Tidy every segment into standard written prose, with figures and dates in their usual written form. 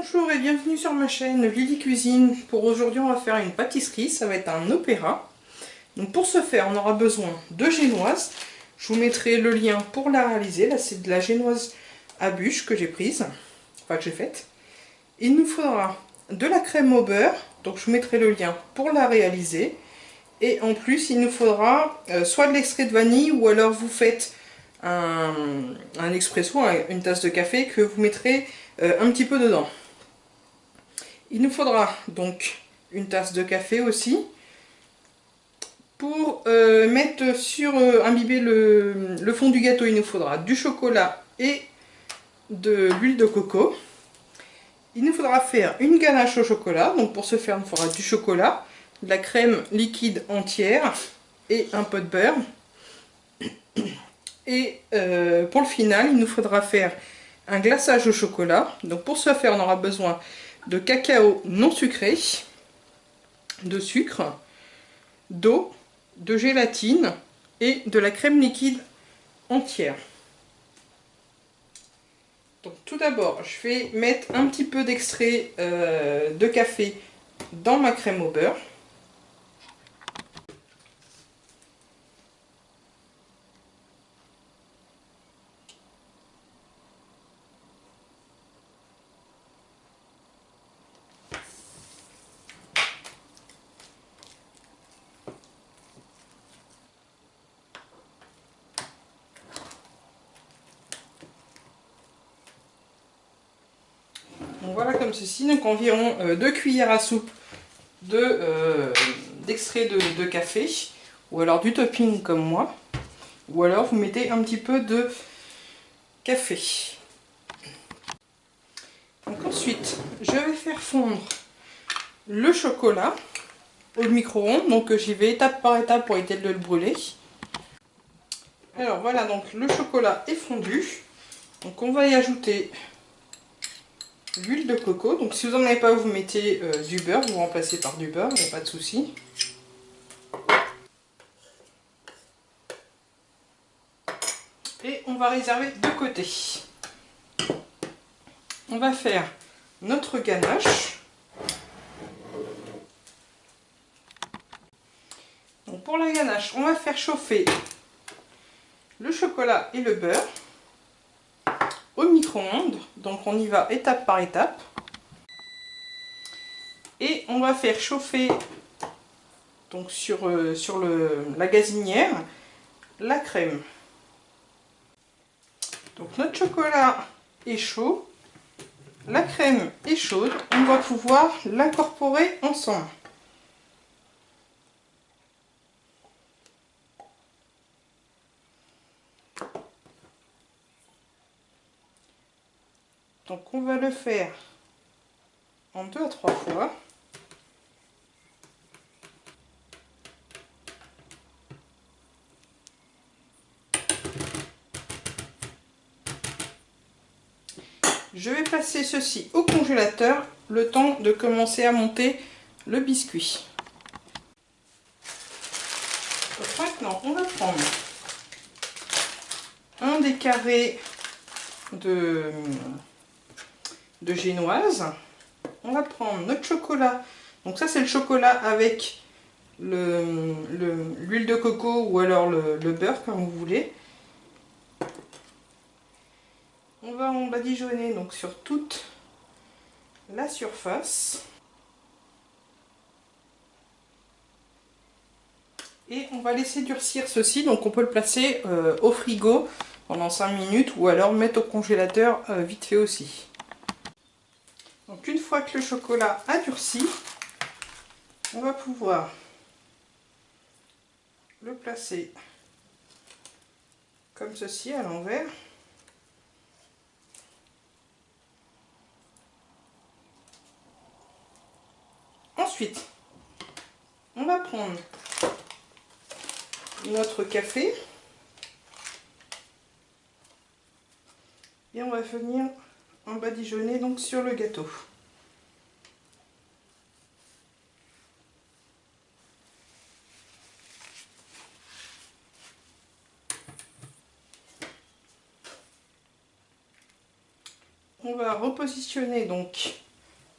Bonjour et bienvenue sur ma chaîne Lily Cuisine. Pour aujourd'hui on va faire une pâtisserie, ça va être un opéra. Donc pour ce faire on aura besoin de génoise. Je vous mettrai le lien pour la réaliser. Là c'est de la génoise à bûche que j'ai prise, enfin que j'ai faite. Il nous faudra de la crème au beurre, donc je vous mettrai le lien pour la réaliser. Et en plus il nous faudra soit de l'extrait de vanille ou alors vous faites un expresso, une tasse de café que vous mettrez un petit peu dedans. Il nous faudra donc une tasse de café aussi. Pour mettre sur imbiber le fond du gâteau, il nous faudra du chocolat et de l'huile de coco. Il nous faudra faire une ganache au chocolat. Donc pour ce faire, il nous faudra du chocolat, de la crème liquide entière et un peu de beurre. Et pour le final, il nous faudra faire un glaçage au chocolat. Donc pour ce faire, on aura besoin de cacao non sucré, de sucre, d'eau, de gélatine et de la crème liquide entière. Donc tout d'abord, je vais mettre un petit peu d'extrait de café dans ma crème au beurre. Donc voilà comme ceci, donc environ 2 cuillères à soupe d'extrait de café, ou alors du topping comme moi, ou alors vous mettez un petit peu de café. Donc ensuite, je vais faire fondre le chocolat au micro-ondes, donc j'y vais étape par étape pour éviter de le brûler. Alors voilà, donc le chocolat est fondu, donc on va y ajouter l'huile de coco. Donc si vous n'en avez pas, vous mettez du beurre, vous remplacez par du beurre, il n'y a pas de souci. Et on va réserver de côté. On va faire notre ganache. Donc pour la ganache, on va faire chauffer le chocolat et le beurre au micro-ondes. Donc on y va étape par étape. Et on va faire chauffer donc sur la gazinière la crème. Donc notre chocolat est chaud, la crème est chaude, on va pouvoir l'incorporer ensemble. Donc on va le faire en 2 à 3 fois. Je vais passer ceci au congélateur, le temps de commencer à monter le biscuit. Donc maintenant, on va prendre un des carrés de génoise. On va prendre notre chocolat. Donc ça, c'est le chocolat avec l'huile de coco ou alors le beurre, comme vous voulez. On va en badigeonner donc sur toute la surface. Et on va laisser durcir ceci, donc on peut le placer au frigo pendant 5 minutes ou alors mettre au congélateur vite fait aussi. Donc une fois que le chocolat a durci, on va pouvoir le placer comme ceci à l'envers. Ensuite, on va prendre notre café et on va venir en badigeonner donc sur le gâteau. On va repositionner donc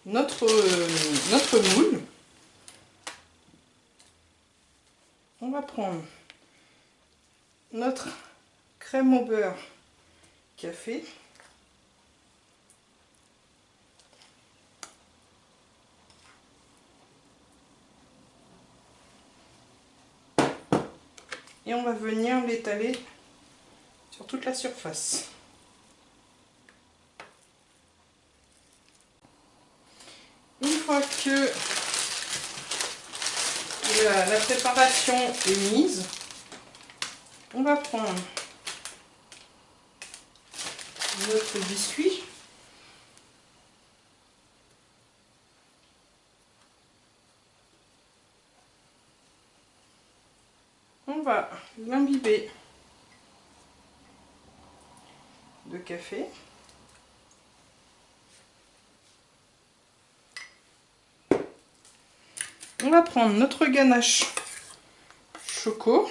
notre moule. On va prendre notre crème au beurre café. Et on va venir l'étaler sur toute la surface. Une fois que la préparation est mise, on va prendre notre biscuit. On va l'imbiber de café. On va prendre notre ganache choco.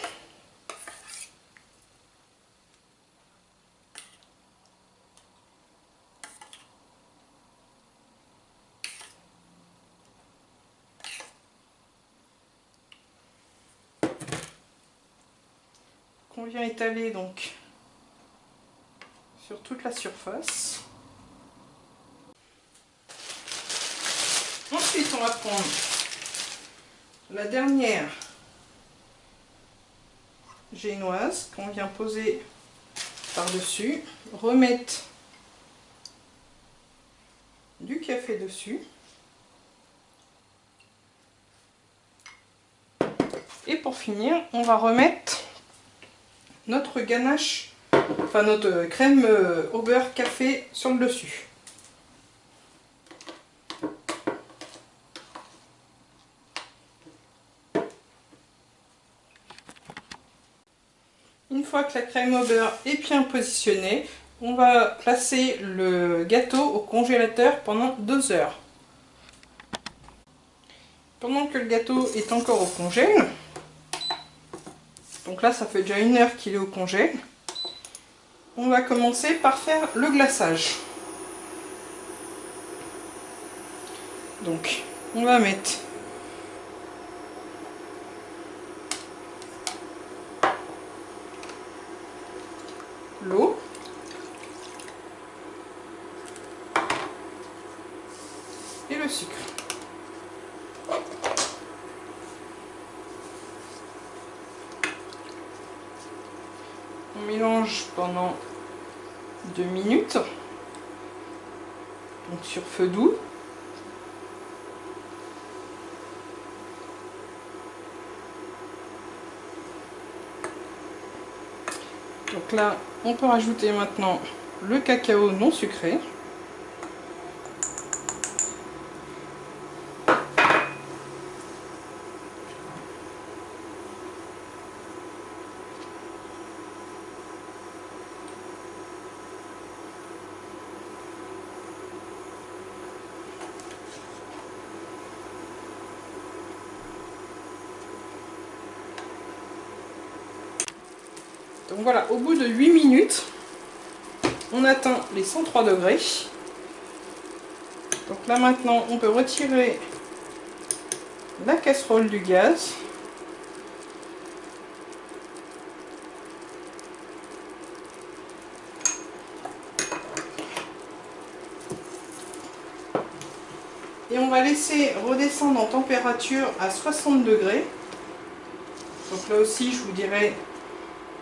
Qu'on vient étaler donc sur toute la surface. Ensuite, on va prendre la dernière génoise qu'on vient poser par-dessus, remettre du café dessus et pour finir, on va remettre notre ganache, enfin notre crème au beurre café sur le dessus. Une fois que la crème au beurre est bien positionnée, on va placer le gâteau au congélateur pendant 2 heures. Pendant que le gâteau est encore au congèle, donc là ça fait déjà 1 heure qu'il est au congèle, on va commencer par faire le glaçage. Donc on va mettre l'eau, et le sucre. On mélange pendant 2 minutes, donc sur feu doux. Donc là, on peut rajouter maintenant le cacao non sucré. Donc voilà, au bout de 8 minutes, on atteint les 103 degrés. Donc là maintenant, on peut retirer la casserole du gaz. Et on va laisser redescendre en température à 60 degrés. Donc là aussi, je vous dirai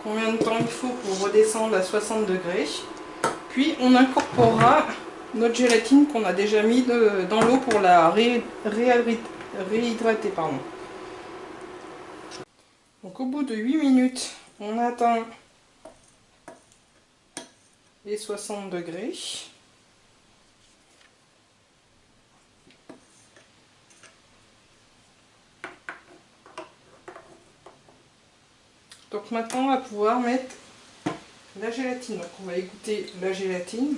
combien de temps il faut pour redescendre à 60 degrés. Puis on incorporera notre gélatine qu'on a déjà mis dans l'eau pour la réhydrater. Pardon. Donc au bout de 8 minutes, on atteint les 60 degrés. Donc maintenant, on va pouvoir mettre la gélatine. Donc on va égoutter la gélatine.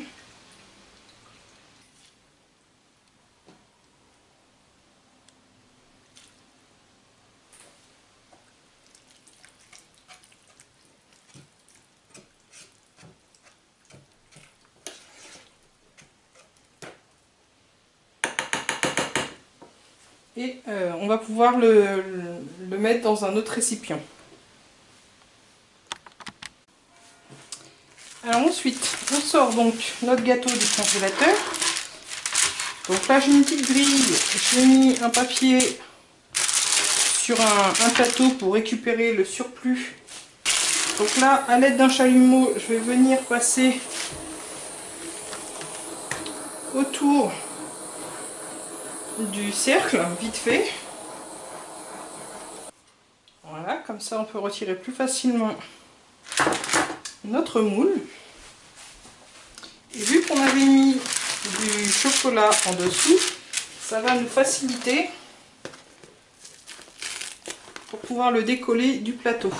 Et on va pouvoir le mettre dans un autre récipient. Alors ensuite, on sort donc notre gâteau du congélateur. Donc là j'ai une petite grille, j'ai mis un papier sur un plateau pour récupérer le surplus. Donc là, à l'aide d'un chalumeau, je vais venir passer autour du cercle, vite fait. Voilà, comme ça on peut retirer plus facilement notre moule. Et vu qu'on avait mis du chocolat en dessous, ça va nous faciliter pour pouvoir le décoller du plateau.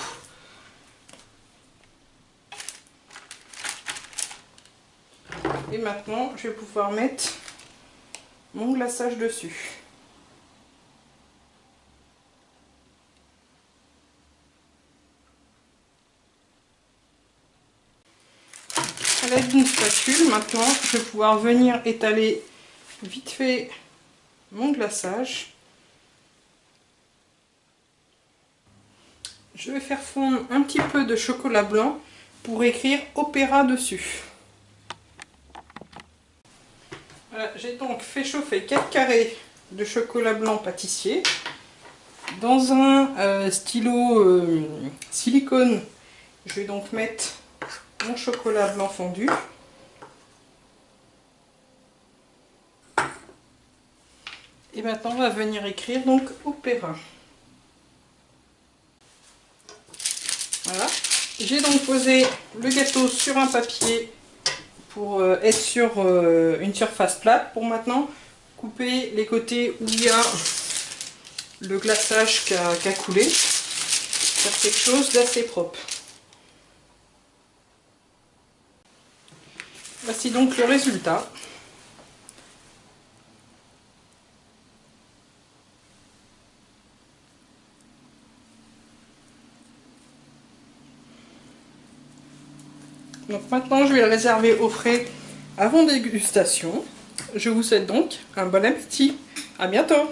Et maintenant, je vais pouvoir mettre mon glaçage dessus. À l'aide d'une spatule, maintenant, je vais pouvoir venir étaler vite fait mon glaçage. Je vais faire fondre un petit peu de chocolat blanc pour écrire Opéra dessus. Voilà, j'ai donc fait chauffer 4 carrés de chocolat blanc pâtissier dans un stylo silicone. Je vais donc mettre mon chocolat blanc fondu. Et maintenant on va venir écrire donc Opéra. Voilà. J'ai donc posé le gâteau sur un papier pour être sur une surface plate. Pour maintenant couper les côtés où il y a le glaçage qui a coulé. Faire quelque chose d'assez propre. Voici donc le résultat. Donc maintenant je vais le réserver au frais avant dégustation. Je vous souhaite donc un bon appétit. À bientôt.